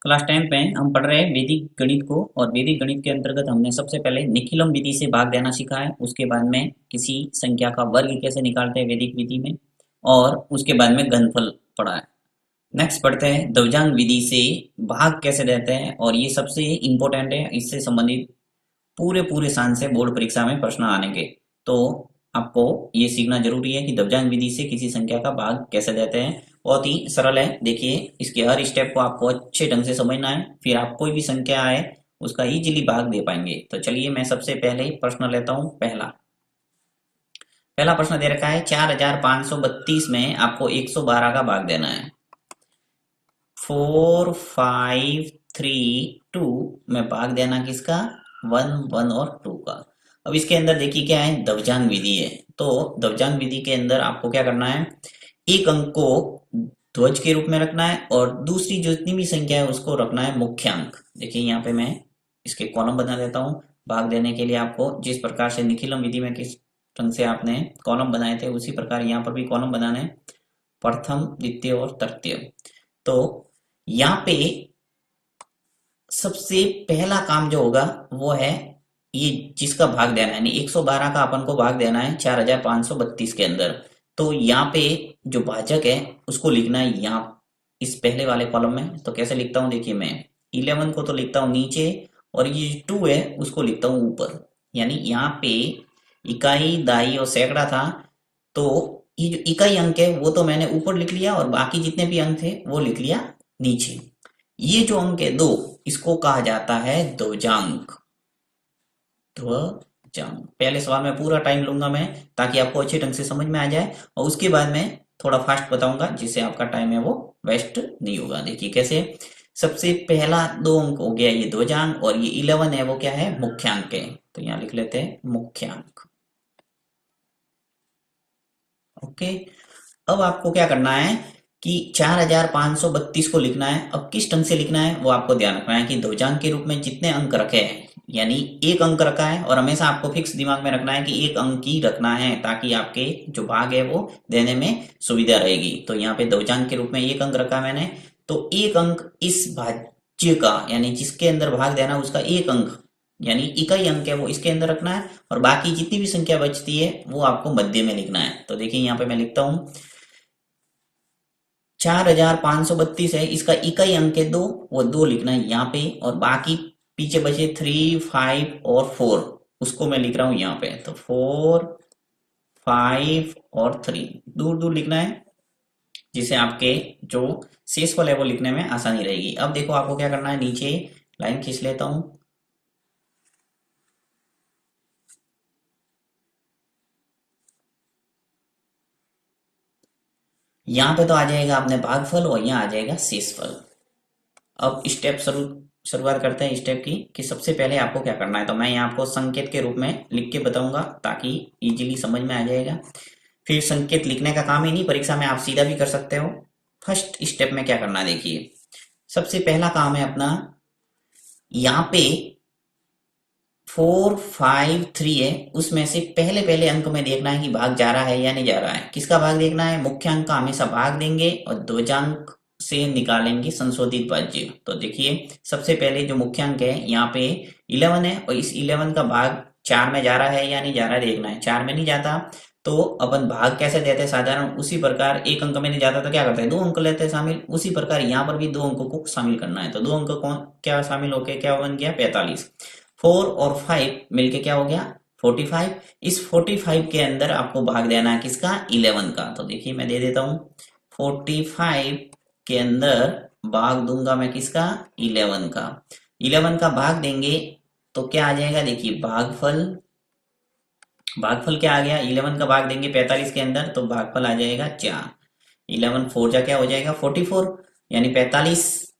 Class 10 में हम पढ़ रहे हैं वैदिक गणित को। और वैदिक गणित के अंतर्गत हमने सबसे पहले निखिलम विधि से भाग देना सीखा है। उसके बाद में किसी संख्या का वर्ग कैसे निकालते हैं वैदिक विधि में, और उसके बाद में घनफल पढ़ा है। नेक्स्ट पढ़ते हैं दवजांग विधि से भाग कैसे देते हैं, और ये सबसे इम्पोर्टेंट है। इससे संबंधित पूरे पूरे सान से बोर्ड परीक्षा में प्रश्न आने के, तो आपको ये सीखना जरूरी है कि दवजांग विधि से किसी संख्या का भाग कैसे देते हैं। बहुत ही सरल है, देखिए इसके हर स्टेप को आपको अच्छे ढंग से समझना है, फिर आप कोई भी संख्या आए उसका इजीली भाग दे पाएंगे। तो चलिए मैं सबसे पहले प्रश्न लेता हूँ। पहला पहला प्रश्न दे रखा है 4532 में आपको 112 का भाग देना है। 4532 में भाग देना किसका? 1 और 2 का। अब इसके अंदर देखिए क्या है, दवजांग विधि है। तो दवजांग विधि के अंदर आपको क्या करना है, एक अंक को ध्वज के रूप में रखना है और दूसरी जो जितनी भी संख्या है उसको रखना है मुख्यांक। देखिए यहाँ पे मैं इसके कॉलम बना देता हूँ। भाग देने के लिए आपको जिस प्रकार से निखिलम विधि में किस ढंग से आपने कॉलम बनाए थे उसी प्रकार यहाँ पर भी कॉलम बनाने, प्रथम द्वितीय और तृतीय। तो यहाँ पे सबसे पहला काम जो होगा वो है ये जिसका भाग देना है, यानी 112 का अपन को भाग देना है 4532 के अंदर। तो यहाँ पे जो भाजक है उसको लिखना है यहाँ इस पहले वाले कॉलम में। तो कैसे लिखता हूँ, देखिए मैं 11 को तो लिखता हूँ नीचे, और ये 2 है उसको लिखता हूँ ऊपर। यानी यहाँ पे इकाई, दाई और सैकड़ा था, तो ये जो इकाई अंक है वो तो मैंने ऊपर लिख लिया और बाकी जितने भी अंक थे वो लिख लिया नीचे। ये जो अंक है 2, इसको कहा जाता है ध्वजांक। ध्वजांक। पहले सवाल में पूरा टाइम लूंगा मैं ताकि आपको अच्छे ढंग से समझ में आ जाए, और उसके बाद में थोड़ा फास्ट बताऊंगा जिससे आपका टाइम है वो वेस्ट नहीं होगा। देखिए कैसे, सबसे पहला 2 अंक हो गया ये ध्वजांक, और ये 11 है वो क्या है, मुख्यांक है। तो यहाँ लिख लेते हैं मुख्यांक। ओके। अब आपको क्या करना है कि 4532 को लिखना है। अब किस ढंग से लिखना है वो आपको ध्यान रखना है कि ध्वजांक के रूप में जितने अंक रखे हैं, यानी एक अंक रखा है, और हमेशा आपको फिक्स दिमाग में रखना है कि एक अंक ही रखना है ताकि आपके जो भाग है वो देने में सुविधा रहेगी। तो यहाँ पे ध्वजांक के रूप में एक अंक रखा मैंने, तो एक अंक इस भाज्य का, यानी जिसके अंदर भाग देना उसका एक अंक, यानी इकाई अंक है वो इसके अंदर रखना है, और बाकी जितनी भी संख्या बचती है वो आपको मध्य में लिखना है। तो देखिए यहाँ पे मैं लिखता हूँ 4532 है, इसका इकाई अंक है 2, वो 2 लिखना है यहाँ पे, और बाकी पीछे बचे 3, 5 और 4, उसको मैं लिख रहा हूँ यहाँ पे। तो 4, 5 और 3 दूर दूर लिखना है, जिससे आपके जो शेषफल है वो लिखने में आसानी रहेगी। अब देखो आपको क्या करना है, नीचे लाइन खींच लेता हूँ। यहाँ पे तो आ जाएगा अपने भागफल और यहाँ आ जाएगा शेषफल। अब स्टेप शुरुआत करते हैं स्टेप की, कि सबसे पहले आपको क्या करना है। तो मैं यहाँ आपको संकेत के रूप में लिख के बताऊंगा ताकि इजीली समझ में आ जाएगा। फिर संकेत लिखने का काम ही नहीं, परीक्षा में आप सीधा भी कर सकते हो। फर्स्ट स्टेप में क्या करना है, देखिए सबसे पहला काम है अपना, यहाँ पे 4, 5, 3 है, उसमें से पहले पहले अंक में देखना है कि भाग जा रहा है या नहीं जा रहा है। किसका भाग देखना है, मुख्यांक का हमेशा भाग देंगे और ध्वजांक से निकालेंगे संशोधित भाज्य। तो देखिए सबसे पहले जो मुख्यांक है यहाँ पे 11 है, और इस 11 का भाग 4 में जा रहा है या नहीं जा रहा है देखना है। 4 में नहीं जाता तो अपन भाग कैसे देते हैं, साधारण उसी प्रकार एक अंक में नहीं जाता तो क्या करते हैं, 2 अंक लेते हैं शामिल। उसी प्रकार यहाँ पर भी 2 अंकों को शामिल करना है। तो 2 अंक कौन क्या शामिल होके क्या बन गया, 45। 4 और 5 मिलके क्या हो गया, 45। इस 45 के अंदर आपको भाग देना है किसका, 11 का। तो देखिए मैं दे देता हूँ 45 के अंदर भाग दूंगा मैं किसका, 11 का। 11 का भाग देंगे तो क्या आ जाएगा, देखिए भागफल। भागफल क्या आ गया, 11 का भाग देंगे 45 के अंदर तो भागफल आ जाएगा 4। 11 4 जा क्या हो जाएगा, 44। यानी 45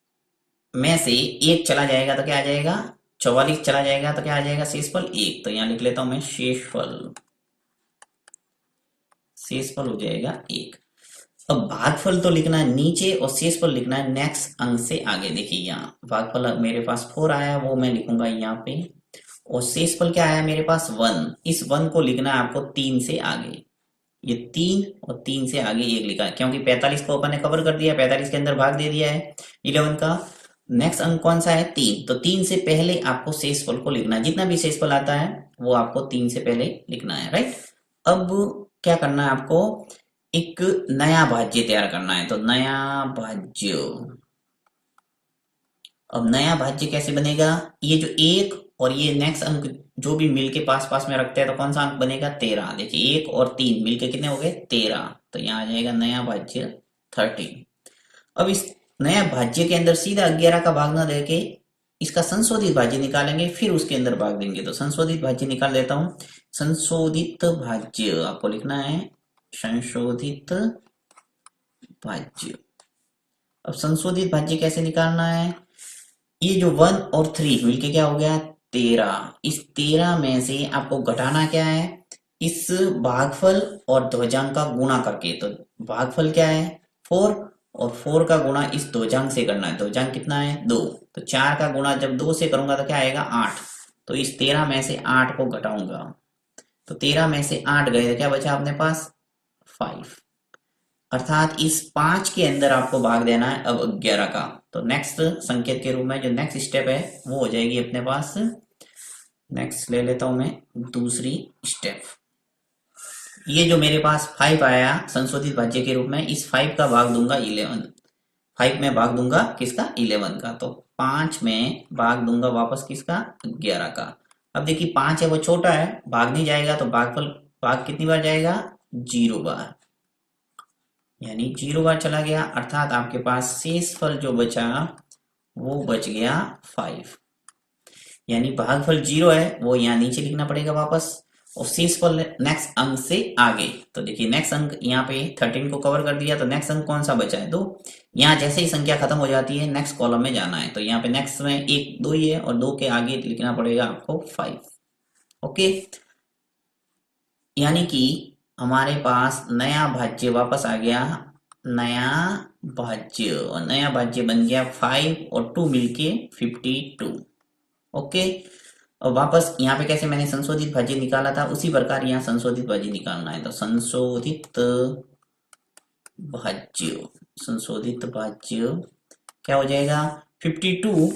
में से एक चला जाएगा तो क्या आ जाएगा, 44 चला जाएगा तो क्या आ जाएगा, शेषफल 1। तो यहाँ लिख लेता हूं मैं शेषफल। शेषफल हो जाएगा 1। अब भागफल तो लिखना है नीचे और शेषफल लिखना है नेक्स्ट अंक से आगे। देखिए यहाँ भागफल मेरे पास 4 आया, वो मैं लिखूंगा यहाँ पे, और शेषफल क्या आया मेरे पास 1। इस 1 को लिखना है आपको 3 से आगे। ये 3 और 3 से आगे 1 लिखा है, क्योंकि 45 को अपन ने कवर कर दिया, 45 के अंदर भाग दे दिया है 11 का। नेक्स्ट अंक कौन सा है? 3। तो 3 से पहले आपको शेषफल को लिखना है, जितना भी शेषफल आता है वो आपको 3 से पहले लिखना है, राइट। अब क्या करना है आपको? एक नया भाज्य तैयार करना है, तो नया भाज्य। अब नया भाज्य कैसे बनेगा? ये जो एक और ये नेक्स्ट अंक जो भी मिलके पास पास में रखते हैं, तो कौन सा अंक बनेगा? 13। देखिए 1 और 3 मिलके कितने हो गए? 13। तो यहाँ आ जाएगा नया भाज्य 13। अब इस नया भाज्य के अंदर सीधा 11 का भाग ना देके इसका संशोधित भाज्य निकालेंगे, फिर उसके अंदर भाग देंगे। तो संशोधित भाज्य निकाल देता हूँ। संशोधित भाज्य आपको लिखना है, संशोधित भाज्य। अब संशोधित भाज्य कैसे निकालना है? ये जो 1 और 3 मिलके क्या हो गया? 13। इस 13 में से आपको घटाना क्या है? इस भागफल और ध्वजांक का गुणा करके। तो भागफल क्या है? 4, और 4 का गुणा इस ध्वजांक से करना है। ध्वजांक कितना है? 2। तो 4 का गुणा जब 2 से करूंगा तो क्या आएगा? 8। तो इस 13 में से 8 को घटाऊंगा, तो 13 में से 8 गए तो क्या बचा अपने पास? 5। अर्थात इस 5 के अंदर आपको भाग देना है अब 11 का। तो नेक्स्ट संकेत के रूप में जो नेक्स्ट स्टेप है वो हो जाएगी अपने पास, नेक्स्ट ले लेता हूं मैं दूसरी स्टेप। ये जो मेरे पास 5 आया संशोधित भाज्य के रूप में, इस 5 का भाग दूंगा 11। 5 में भाग दूंगा किसका? 11 का। तो 5 में भाग दूंगा वापस किसका? 11 का। अब देखिए 5 है वो छोटा है, भाग नहीं जाएगा, तो भागफल भाग कितनी बार जाएगा? 0 बार, यानी 0 बार चला गया। अर्थात आपके पास शेषफल जो बचा वो बच गया 5। यानी भागफल 0 है वो यहाँ नीचे लिखना पड़ेगा वापस, और शेषफल नेक्स्ट अंक से आगे। तो देखिए नेक्स्ट अंक यहाँ पे 13 को कवर कर दिया, तो नेक्स्ट अंक कौन सा बचा है? 2। यहाँ जैसे ही संख्या खत्म हो जाती है नेक्स्ट कॉलम में जाना है, तो यहाँ पे नेक्स्ट में 1 2 ही है, और 2 के आगे लिखना पड़ेगा आपको 5। ओके, यानी कि हमारे पास नया भाज्य वापस आ गया, नया भाज्य, और नया भाज्य बन गया 5 और 2 मिलके 52। ओके, और वापस यहाँ पे कैसे मैंने संशोधित भाज्य निकाला था उसी प्रकार यहाँ संशोधित भाज्य निकालना है। तो संशोधित भाज्य, संशोधित भाज्य क्या हो जाएगा? 52।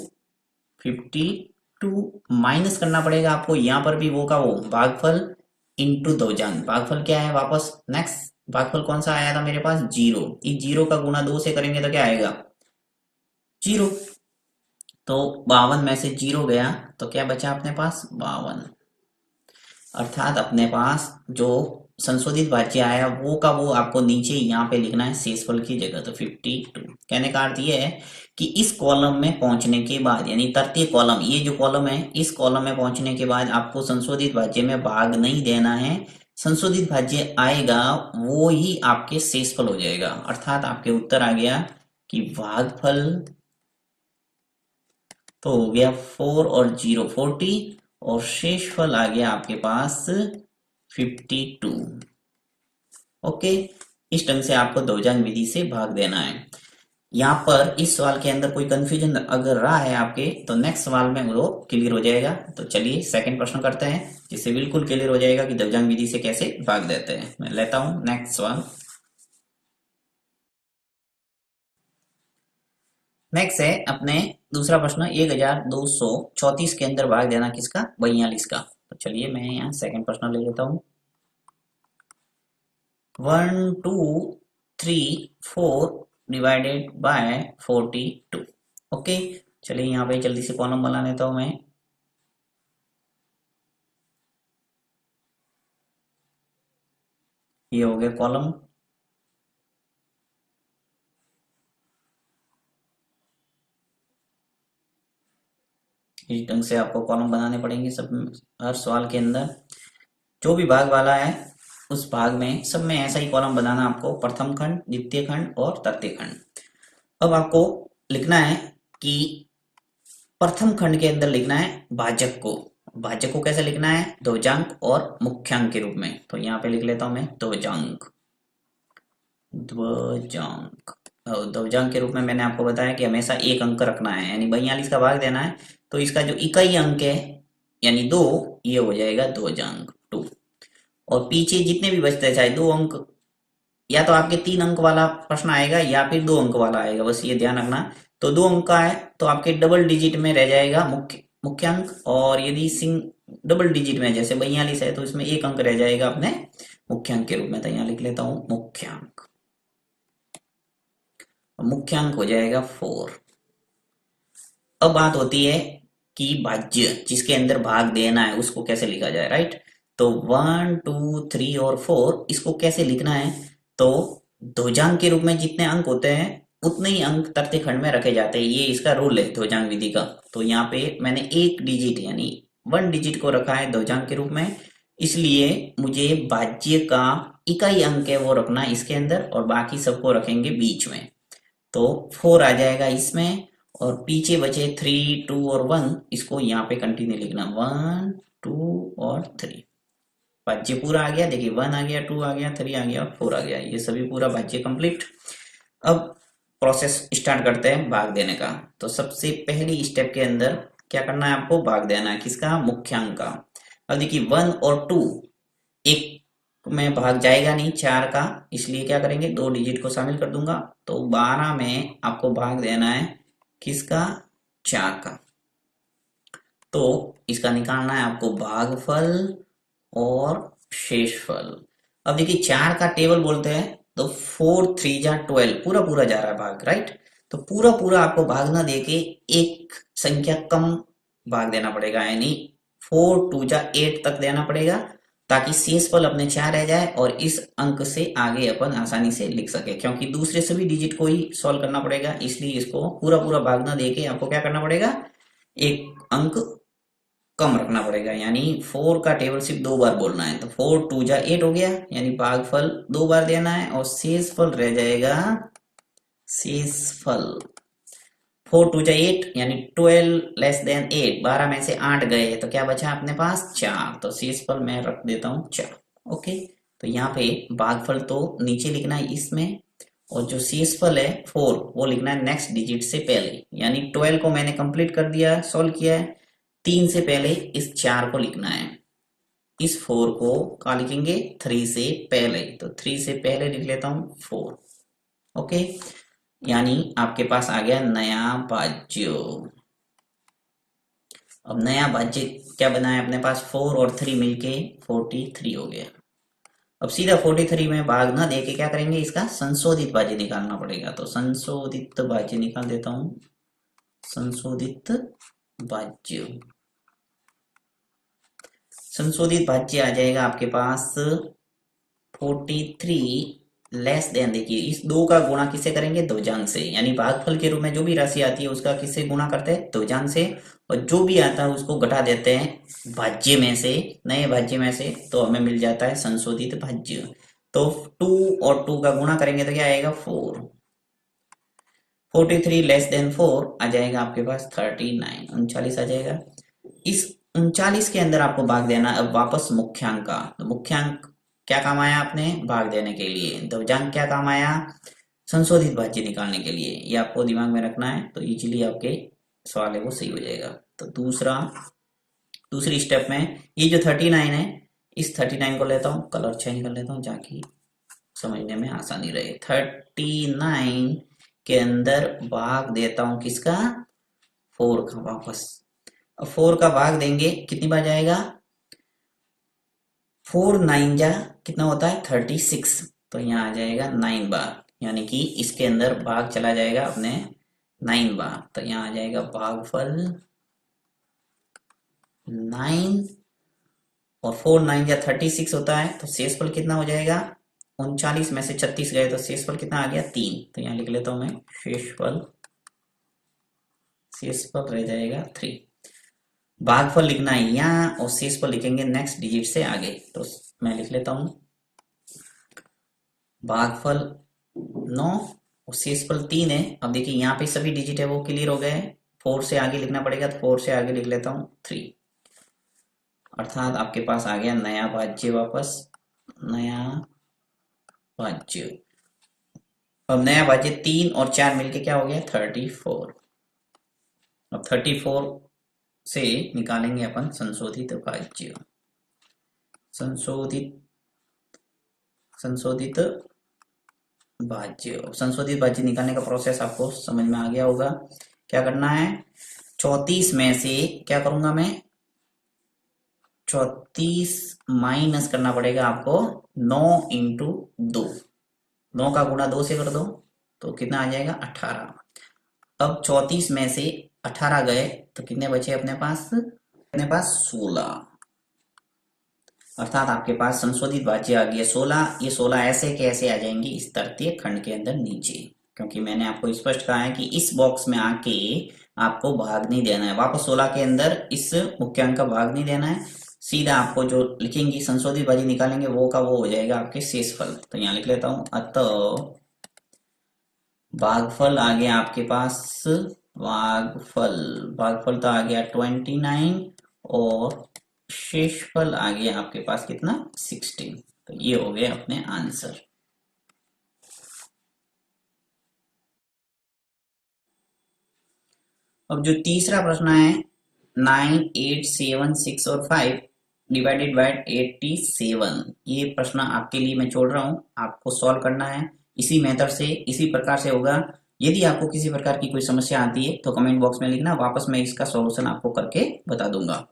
52 माइनस करना पड़ेगा आपको यहाँ पर भी वो का वो भागफल इंटू ध्वजांक। भागफल क्या है? वापस नेक्स्ट भागफल कौन सा आया था मेरे पास? 0। इस 0 का गुणा 2 से करेंगे तो क्या आएगा? 0। तो 52 में से 0 गया तो क्या बचा अपने पास? 52। अर्थात अपने पास जो संशोधित भाज्य आया वो का वो आपको नीचे यहाँ पे लिखना है शेषफल की जगह। तो 52। कहने का अर्थ ये है कि इस कॉलम में पहुंचने के बाद, यानी तृतीय कॉलम, ये जो कॉलम है इस कॉलम में पहुंचने के बाद आपको संशोधित भाज्य में भाग नहीं देना है। संशोधित भाज्य आएगा वो ही आपके शेषफल हो जाएगा। अर्थात आपके उत्तर आ गया कि भागफल तो हो गया 4 और 0 40, और शेषफल आ गया आपके पास 52। ओके, इस ढंग से आपको ध्वजांक विधि से भाग देना है। यहाँ पर इस सवाल के अंदर कोई कंफ्यूजन अगर रहा है आपके, तो नेक्स्ट सवाल में वो क्लियर हो जाएगा। तो चलिए सेकंड प्रश्न करते हैं, जिससे बिल्कुल क्लियर हो जाएगा कि ध्वजांक विधि से कैसे भाग देते हैं। मैं लेता हूं नेक्स्ट सवाल। नेक्स्ट है अपने दूसरा प्रश्न, 1234 के अंदर भाग देना किसका? 42 का। तो चलिए मैं यहाँ सेकंड प्रश्न ले लेता हूँ। 1 2 3 4 डिवाइडेड बाय 42। ओके, चलिए यहाँ पे जल्दी से कॉलम बना लेता हूँ मैं। ये हो गया कॉलम। इस ढंग से आपको कॉलम बनाने पड़ेंगे सब, हर सवाल के अंदर जो भी भाग वाला है उस भाग में सब में ऐसा ही कॉलम बनाना आपको, प्रथम खंड, द्वितीय खंड और तृतीय खंड। अब आपको लिखना है कि प्रथम खंड के अंदर लिखना है भाजक को। भाजक को कैसे लिखना है? ध्वजांक और मुख्यांक के रूप में। तो यहाँ पे लिख लेता हूं मैं ध्वजांक। ध्वजांक, ध्वजांक के रूप में मैंने आपको बताया कि हमेशा एक अंक रखना है, यानी 42 का भाग देना है। तो इसका जो इकाई अंक है यानी 2, ये हो जाएगा ध्वजांक 2। और पीछे जितने भी बचते हैं, चाहे 2 अंक, या तो आपके 3 अंक वाला प्रश्न आएगा या फिर 2 अंक वाला आएगा, बस ये ध्यान रखना। तो 2 अंक का है तो आपके डबल डिजिट में रह जाएगा मुख्यांक, और यदि सिंग डबल डिजिट में जैसे 42 है तो इसमें 1 अंक रह जाएगा अपने मुख्यांक के रूप में। तो यहाँ लिख लेता हूं मुख्यांक, मुख्यांक हो जाएगा 4। अब बात होती है कि भाज्य जिसके अंदर भाग देना है उसको कैसे लिखा जाए, राइट। तो 1 2 3 और 4 इसको कैसे लिखना है, तो ध्वजांक के रूप में जितने अंक होते हैं उतने ही अंक तृतीय खंड में रखे जाते हैं, ये इसका रूल है ध्वजांक विधि का। तो यहाँ पे मैंने 1 डिजिट यानी 1 डिजिट को रखा है ध्वजांक के रूप में, इसलिए मुझे भाज्य का इकाई अंक है वो रखना है इसके अंदर, और बाकी सबको रखेंगे बीच में। तो 4 आ जाएगा इसमें, और पीछे बचे 3 2 और 1, इसको यहाँ पे कंटिन्यू लिखना 1 2 और 3। भाज्य पूरा आ गया, देखिए 1 आ गया, 2 आ गया, 3 आ गया और 4 आ गया, ये सभी पूरा भाज्य कंप्लीट। अब प्रोसेस स्टार्ट करते हैं भाग देने का। तो सबसे पहली स्टेप के अंदर क्या करना है, आपको भाग देना है किसका, मुख्यांक का। अब देखिए 1 और 2 एक में भाग जाएगा नहीं 4 का, इसलिए क्या करेंगे 2 डिजिट को शामिल कर दूंगा। तो 12 में आपको भाग देना है किसका, 4 का। तो इसका निकालना है आपको भागफल और शेषफल। अब देखिए 4 का टेबल बोलते हैं तो 4 3 जा 12 पूरा पूरा जा रहा है भाग, राइट। तो पूरा पूरा आपको भाग ना देके एक संख्या कम भाग देना पड़ेगा, यानी 4 2 जा 8 तक देना पड़ेगा, ताकि शेषफल अपने 4 रह जाए और इस अंक से आगे अपन आसानी से लिख सके। क्योंकि दूसरे सभी डिजिट को ही सॉल्व करना पड़ेगा, इसलिए इसको पूरा पूरा भाग ना देके आपको क्या करना पड़ेगा, एक अंक कम रखना पड़ेगा। यानी 4 का टेबल सिर्फ 2 बार बोलना है, तो 4 2 जा 8 हो गया, यानी भागफल 2 बार देना है, और शेषफल रह जाएगा, शेषफल 4 2 जा 8 यानी 12 लेस देन 8, 12 में से 8 गए तो क्या बचा अपने पास 4, तो शेषफल मैं रख देता हूँ 4। ओके, तो यहाँ पे भागफल तो नीचे लिखना है इसमें, और जो शेषफल है 4 वो लिखना है नेक्स्ट डिजिट से पहले। यानी 12 को मैंने कंप्लीट कर दिया, सॉल्व किया है, 3 से पहले इस 4 को लिखना है, इस 4 को क्या लिखेंगे 3 से पहले, तो 3 से पहले लिख लेता हूं 4। ओके, यानी आपके पास आ गया नया भाज्य। अब नया भाज्य क्या बना है अपने पास, 4 और 3 मिलके 43 हो गया। अब सीधा 43 में भाग ना देके क्या करेंगे, इसका संशोधित भाज्य निकालना पड़ेगा। तो संशोधित भाज्य निकाल देता हूं, संशोधित भाज्य, संशोधित भाज्य आ जाएगा आपके पास 43 लेस देन, देखिए इस 2 का गुणा किससे करेंगे, ध्वजांक से। यानी भागफल के रूप में जो भी राशि आती है उसका किससे गुणा करते हैं, ध्वजांक से, और जो भी आता है उसको घटा देते हैं भाज्य में से, नए भाज्य में से, तो हमें मिल जाता है संशोधित भाज्य। तो 2 और 2 का गुणा करेंगे तो क्या आएगा 4, 43 लेस देन 4 आ जाएगा आपके पास 39, 39 आ जाएगा। इस 39 के अंदर आपको भाग देना अब वापस मुख्यांक का। तो मुख्यांक क्या काम आया आपने, भाग देने के लिए। ध्वजांक क्या काम आया, संशोधित भाज्य निकालने के लिए। ये आपको दिमाग में रखना है, तो इजीली आपके सवाल है वो सही हो जाएगा। तो दूसरी स्टेप में ये जो 39 है, इस 39 को लेता हूँ, कलर चेंज कर लेता हूँ ताकि समझने में आसानी रहे। 39 के अंदर भाग देता हूँ किसका, 4 का वापस। अब 4 का भाग देंगे कितनी बार जाएगा, 4 9 जा कितना होता है 36, तो यहाँ आ जाएगा 9 बार, यानी कि इसके अंदर भाग चला जाएगा अपने 9 बार। तो यहाँ आ जाएगा भागफल 9, और 4 9 जा 36 होता है, तो शेषफल कितना हो जाएगा, 39 में से 36 गए तो शेषफल कितना आ गया 3। तो यहाँ लिख लेता हूं मैं शेषफल, शेषफल रह जाएगा 3। भागफल लिखना है यहाँ, और शेषफल लिखेंगे नेक्स्ट डिजिट से आगे। तो मैं लिख लेता हूं भागफल 9 और शेषफल 3 है। अब देखिए यहाँ पे सभी डिजिट है वो क्लियर हो गए, 4 से आगे लिखना पड़ेगा, तो 4 से आगे लिख लेता हूँ 3, अर्थात आपके पास आ गया नया भाज्य वापस, नया भाज्य। अब नया भाज्य 3 और 4 मिलके क्या हो गया 34। अब 34 से निकालेंगे अपन संशोधित भाज्य, संशोधित भाज्य, संशोधित भाज्य निकालने का प्रोसेस आपको समझ में आ गया होगा। क्या करना है, 34 में से क्या करूंगा मैं, 34 माइनस करना पड़ेगा आपको 9 × 2, 9 का गुणा 2 से कर दो तो कितना आ जाएगा 18। अब 34 में से 18 गए तो कितने बचे अपने पास 16, अर्थात आपके पास संशोधित भाज्य आ गया 16। ये 16 ऐसे के ऐसे आ जाएंगे इस तृतीय खंड के अंदर नीचे, क्योंकि मैंने आपको स्पष्ट कहा है कि इस बॉक्स में आके आपको भाग नहीं देना है, वापस 16 के अंदर इस मुख्यांक का भाग नहीं देना है, सीधा आपको जो लिखेंगी संशोधित भाज्य निकालेंगे वो का वो हो जाएगा आपके शेषफल। तो यहाँ लिख लेता हूं, अतः भागफल आ गया आपके पास, भागफल भागफल तो आ गया 29 और शेषफल आ गया आपके पास कितना 16। तो ये हो गए अपने आंसर। अब जो तीसरा प्रश्न है 9, 8, 7, 6 और 5 डिवाइडेड बाय 87, ये प्रश्न आपके लिए मैं छोड़ रहा हूं, आपको सॉल्व करना है इसी मेथड से, इसी प्रकार से होगा। यदि आपको किसी प्रकार की कोई समस्या आती है तो कमेंट बॉक्स में लिखना, वापस मैं इसका सॉल्यूशन आपको करके बता दूंगा।